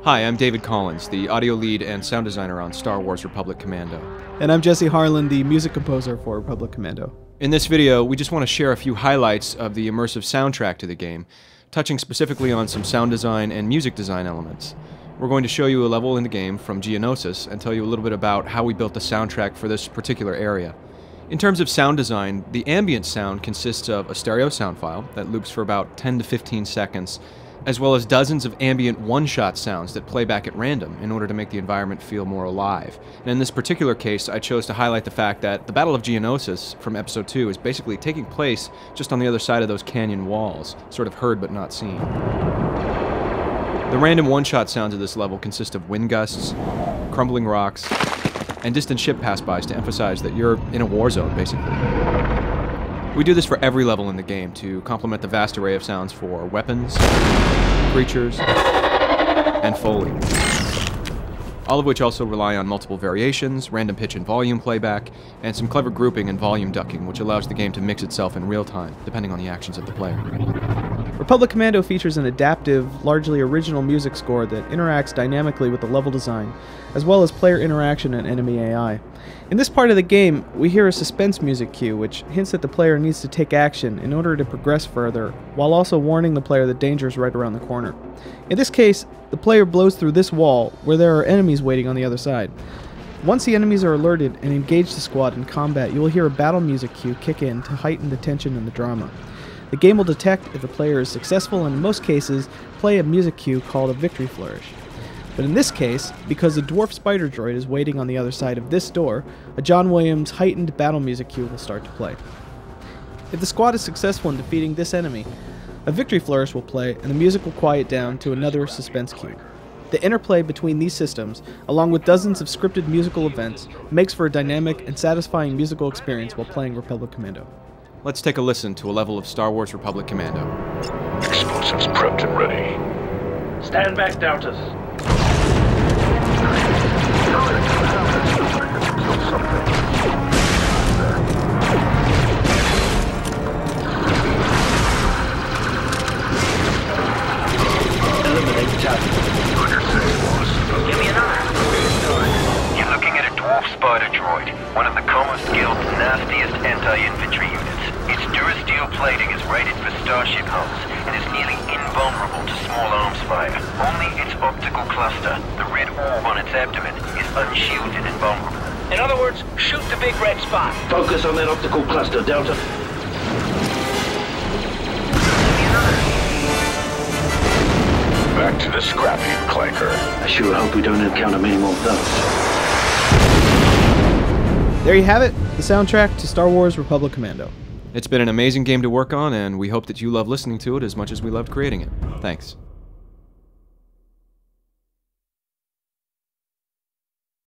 Hi, I'm David Collins, the audio lead and sound designer on Star Wars Republic Commando. And I'm Jesse Harlin, the music composer for Republic Commando. In this video, we just want to share a few highlights of the immersive soundtrack to the game, touching specifically on some sound design and music design elements. We're going to show you a level in the game from Geonosis and tell you a little bit about how we built the soundtrack for this particular area. In terms of sound design, the ambient sound consists of a stereo sound file that loops for about 10 to 15 seconds, as well as dozens of ambient one-shot sounds that play back at random in order to make the environment feel more alive. And in this particular case, I chose to highlight the fact that the Battle of Geonosis from Episode 2 is basically taking place just on the other side of those canyon walls, sort of heard but not seen. The random one-shot sounds of this level consist of wind gusts, crumbling rocks, and distant ship pass-bys to emphasize that you're in a war zone, basically. We do this for every level in the game to complement the vast array of sounds for weapons, creatures, and Foley. All of which also rely on multiple variations, random pitch and volume playback, and some clever grouping and volume ducking, which allows the game to mix itself in real time, depending on the actions of the player. Republic Commando features an adaptive, largely original music score that interacts dynamically with the level design, as well as player interaction and enemy AI. In this part of the game, we hear a suspense music cue, which hints that the player needs to take action in order to progress further, while also warning the player that danger is right around the corner. In this case, the player blows through this wall, where there are enemies waiting on the other side. Once the enemies are alerted and engage the squad in combat, you will hear a battle music cue kick in to heighten the tension and the drama. The game will detect if the player is successful and in most cases play a music cue called a victory flourish. But in this case, because the dwarf spider droid is waiting on the other side of this door, a John Williams heightened battle music cue will start to play. If the squad is successful in defeating this enemy, a victory flourish will play and the music will quiet down to another suspense cue. The interplay between these systems, along with dozens of scripted musical events, makes for a dynamic and satisfying musical experience while playing Republic Commando. Let's take a listen to a level of Star Wars Republic Commando. Explosives prepped and ready. Stand back, Doubters. Eliminate target. Give me an eye. You're looking at a dwarf spider droid, one of the Commerce Guild's nastiest anti-infantry units. Its durasteel plating is rated for starship hulls and is nearly invulnerable to small arms fire. Only its optical cluster, the red orb on its abdomen, is unshielded and vulnerable. In other words, shoot the big red spot. Focus on that optical cluster, Delta. Back to the scrap heap, Clanker. I sure hope we don't encounter many more of those. There you have it, the soundtrack to Star Wars Republic Commando. It's been an amazing game to work on, and we hope that you love listening to it as much as we loved creating it. Thanks.